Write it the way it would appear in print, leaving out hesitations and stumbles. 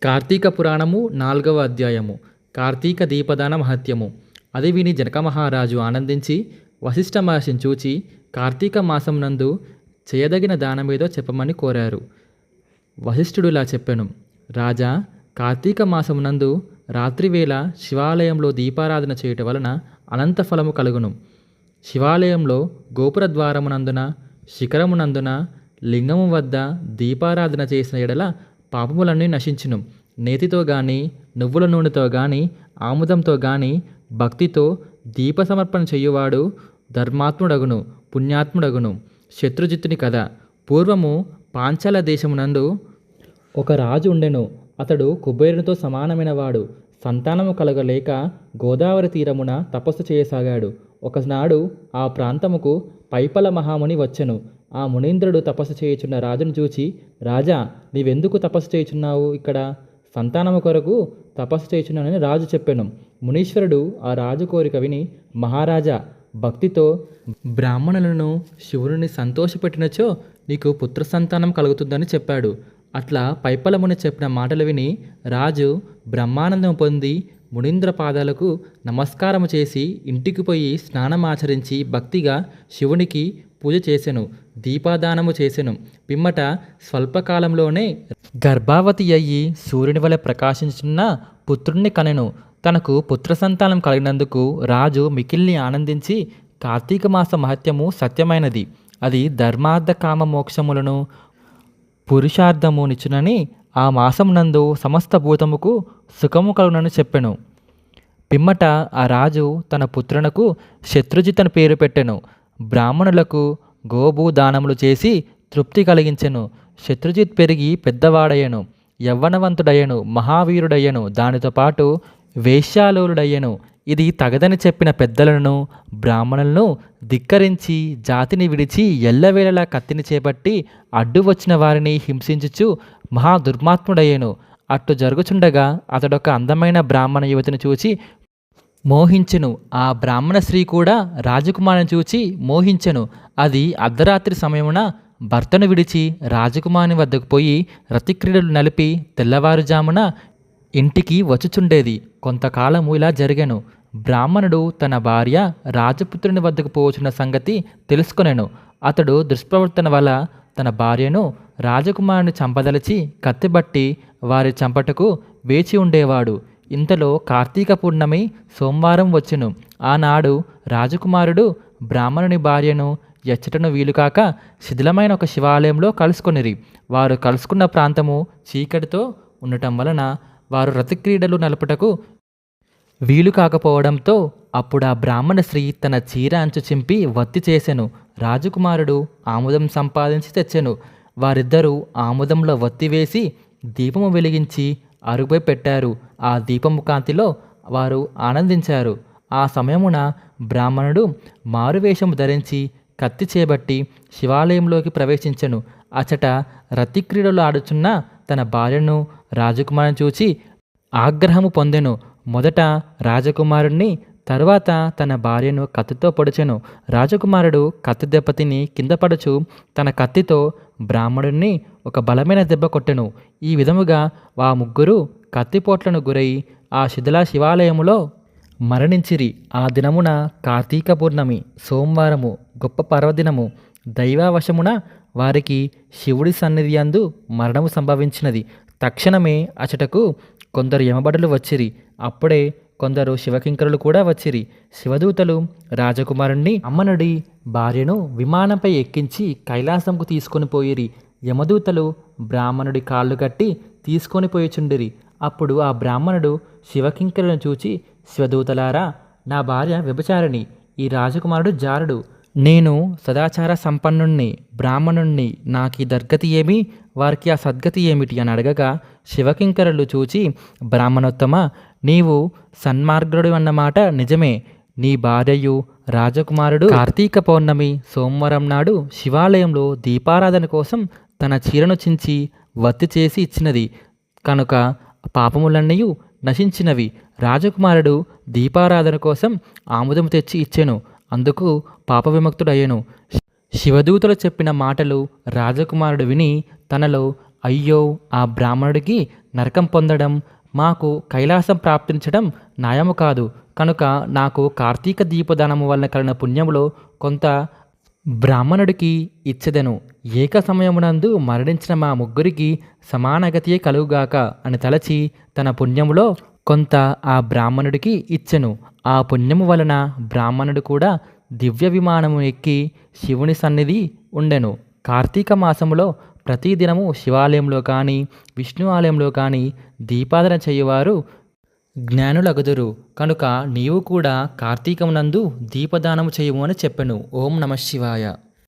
కార్తీక పురాణము 4వ అధ్యాయము. కార్తీక దీపదాన మహత్యము. అది విని జనక మహారాజు ఆనందించి వశిష్ఠ మహర్షిని చూచి కార్తీక మాసం నందు చేయదగిన దానమేదో చెప్పమని కోరారు. వశిష్ఠుడు ఇలా చెప్పెను. రాజా, కార్తీక మాసం నందు రాత్రివేళ శివాలయంలో దీపారాధన చేయటం వలన అనంత ఫలము కలుగును. శివాలయంలో గోపుర ద్వారమునందున శిఖరమునందున లింగము వద్ద దీపారాధన చేసిన ఎడల పాపములన్నీ నశించును. నేతితో గాని నువ్వుల నూనెతో గాని ఆముదంతో గాని భక్తితో దీప సమర్పణ చెయ్యువాడు ధర్మాత్ముడగును, పుణ్యాత్ముడగును. శత్రుజిత్తుని కథ. పూర్వము పాంచాల దేశమునందు ఒక రాజు ఉండెను. అతడు కుబేరునితో సమానమైన వాడు. సంతానము కలగలేక గోదావరి తీరమున తపస్సు చేయసాగాడు. ఒకనాడు ఆ ప్రాంతముకు పైపల మహాముని వచ్చెను. ఆ మునీంద్రుడు తపస్సు చేయుచున్న రాజును చూచి, రాజా, నీవెందుకు తపస్సు చేయుచున్నావు? ఇక్కడ సంతానము కొరకు తపస్సు చేయుచున్నానని రాజు చెప్పెను. మునీశ్వరుడు ఆ రాజు కోరిక విని, మహారాజా, భక్తితో బ్రాహ్మణులను శివుని సంతోషపెట్టినచో నీకు పుత్ర సంతానం కలుగుతుందని చెప్పాడు. అట్లా పైపలముని చెప్పిన మాటలు విని రాజు బ్రహ్మానందం పొంది మునీంద్ర పాదాలకు నమస్కారము చేసి ఇంటికి పోయి స్నానమాచరించి భక్తిగా శివునికి పూజ చేసెను, దీపాదానము చేసెను. పిమ్మట స్వల్పకాలంలోనే గర్భావతి అయ్యి సూర్యుని వలె ప్రకాశించున్న పుత్రుణ్ణి కనెను. తనకు పుత్ర సంతానం కలిగినందుకు రాజు మికిల్ని ఆనందించి, కార్తీక మాస మహత్యము సత్యమైనది, అది ధర్మార్థ కామ మోక్షములను పురుషార్థమునిచునని ఆ మాసమునందు సమస్త భూతముకు సుఖము కలుగునని చెప్పెను. పిమ్మట ఆ రాజు తన పుత్రునకు శత్రుజిత్ అని పేరు పెట్టెను. బ్రాహ్మణులకు గోభూ దానములు చేసి తృప్తి కలిగించెను. శత్రుజిత్ పెరిగి పెద్దవాడయ్యను, యవ్వనవంతుడయ్యను, మహావీరుడయ్యను. దానితో పాటు వేశ్యాలోలుడయ్యను. ఇది తగదని చెప్పిన పెద్దలను బ్రాహ్మణులను ధిక్కరించి జాతిని విడిచి ఎల్లవేళలా కత్తిని చేపట్టి అడ్డు వచ్చిన వారిని హింసించుచు మహా దుర్మాత్ముడయ్యను. అట్టు జరుగుచుండగా అతడొక అందమైన బ్రాహ్మణ యువతిని చూచి మోహించెను. ఆ బ్రాహ్మణ స్త్రీ కూడా రాజకుమారుని చూచి మోహించెను. అది అర్ధరాత్రి సమయమున భర్తను విడిచి రాజకుమారుని వద్దకు పోయి రతిక్రీడలు నలిపి తెల్లవారుజామున ఇంటికి వచ్చుచుండేది. కొంతకాలము ఇలా జరిగెను. బ్రాహ్మణుడు తన భార్య రాజపుత్రుని వద్దకు పోవచ్చున్న సంగతి తెలుసుకొనెను. అతడు దుష్ప్రవర్తన వల్ల తన భార్యను రాజకుమారుని చంపదలిచి కత్తిబట్టి వారి చంపటకు వేచి ఉండేవాడు. ఇంతలో కార్తీక పూర్ణమి సోమవారం వచ్చెను. ఆనాడు రాజకుమారుడు బ్రాహ్మణుని భార్యను ఎచ్చటను వీలుకాక శిథిలమైన ఒక శివాలయంలో కలుసుకొనిరి. వారు కలుసుకున్న ప్రాంతము చీకటితో ఉండటం వలన వారు రతిక్రీడలు నలుపుటకు వీలు కాకపోవడంతో అప్పుడు ఆ బ్రాహ్మణ స్త్రీ తన చీర అంచు చింపి వత్తి చేసెను. రాజకుమారుడు ఆముదం సంపాదించి తెచ్చెను. వారిద్దరూ ఆముదంలో వత్తి వేసి దీపము వెలిగించి అరుగుపై పెట్టారు. ఆ దీపము కాంతిలో వారు ఆనందించారు. ఆ సమయమున బ్రాహ్మణుడు మారువేషము ధరించి కత్తి చేపట్టి శివాలయంలోకి ప్రవేశించెను. అచట రతిక్రీడలు ఆడుచున్న తన భార్యను రాజకుమారుని చూచి ఆగ్రహము పొందెను. మొదట రాజకుమారుణ్ణి, తరువాత తన భార్యను కత్తితో పొడిచెను. రాజకుమారుడు కత్తి దెబ్బ తిని కింద పడుచు తన కత్తితో బ్రాహ్మణుడిని ఒక బలమైన దెబ్బ కొట్టెను. ఈ విధముగా ఆ ముగ్గురు కత్తిపోట్లను గురై ఆ శిథిల శివాలయములో మరణించిరి. ఆ దినమున కార్తీక పూర్ణమి సోమవారము, గొప్ప పర్వదినము. దైవావశమున వారికి శివుడి సన్నిధి యందు మరణము సంభవించినది. తక్షణమే అచటకు కొందరు యమభటులు వచ్చిరి. అప్పుడే కొందరు శివకింకరులు కూడా వచ్చిరి. శివదూతలు రాజకుమారుణ్ణి, అమ్మనుడి భార్యను విమానంపై ఎక్కించి కైలాసంకు తీసుకొని పోయిరి. యమదూతలు బ్రాహ్మణుడి కాళ్ళు కట్టి తీసుకొని పోయిచుండిరి. అప్పుడు ఆ బ్రాహ్మణుడు శివకింకరులను చూచి, శివదూతలారా, నా భార్య వ్యభిచారిణి, ఈ రాజకుమారుడు జారుడు. నేను సదాచార సంపన్నుణ్ణి, బ్రాహ్మణుణ్ణి. నాకు ఈ దుర్గతి ఏమి, వారికి ఆ సద్గతి ఏమిటి అని అడగగా శివకింకరులు చూచి, బ్రాహ్మణోత్తమ, నీవు సన్మార్గుడు అన్నమాట నిజమే. నీ భార్యయు రాజకుమారుడు కార్తీక పౌర్ణమి సోమవారం నాడు శివాలయంలో దీపారాధన కోసం తన చీరను చించి వత్తి చేసి ఇచ్చినది కనుక పాపములన్నీ నశించినవి. రాజకుమారుడు దీపారాధన కోసం ఆముదం తెచ్చి ఇచ్చెను, అందుకు పాప విముక్తుడయ్యెను. శివదూతలు చెప్పిన మాటలు రాజకుమారుడు విని తనలో అయ్యో, ఆ బ్రాహ్మణుడికి నరకం పొందడం, మాకు కైలాసం ప్రాప్తించడం న్యాయము కాదు. కనుక నాకు కార్తీక దీపదానము వలన కలిగిన పుణ్యములో కొంత బ్రాహ్మణుడికి ఇచ్చెదను. ఏక సమయమునందు మరణించిన మా ముగ్గురికి సమానగతియే కలుగుగాక అని తలచి తన పుణ్యములో కొంత ఆ బ్రాహ్మణుడికి ఇచ్చెను. ఆ పుణ్యము వలన బ్రాహ్మణుడు కూడా దివ్య విమానము ఎక్కి శివుని సన్నిధి ఉండెను. కార్తీక మాసములో ప్రతిదినము శివాలయంలో కానీ విష్ణు ఆలయంలో కానీ దీపాదన చేయువారు జ్ఞానులగుదురు. కనుక నీవు కూడా కార్తీకమునందు దీపదానము చేయుము అని చెప్పెను. ఓం నమ శివాయ.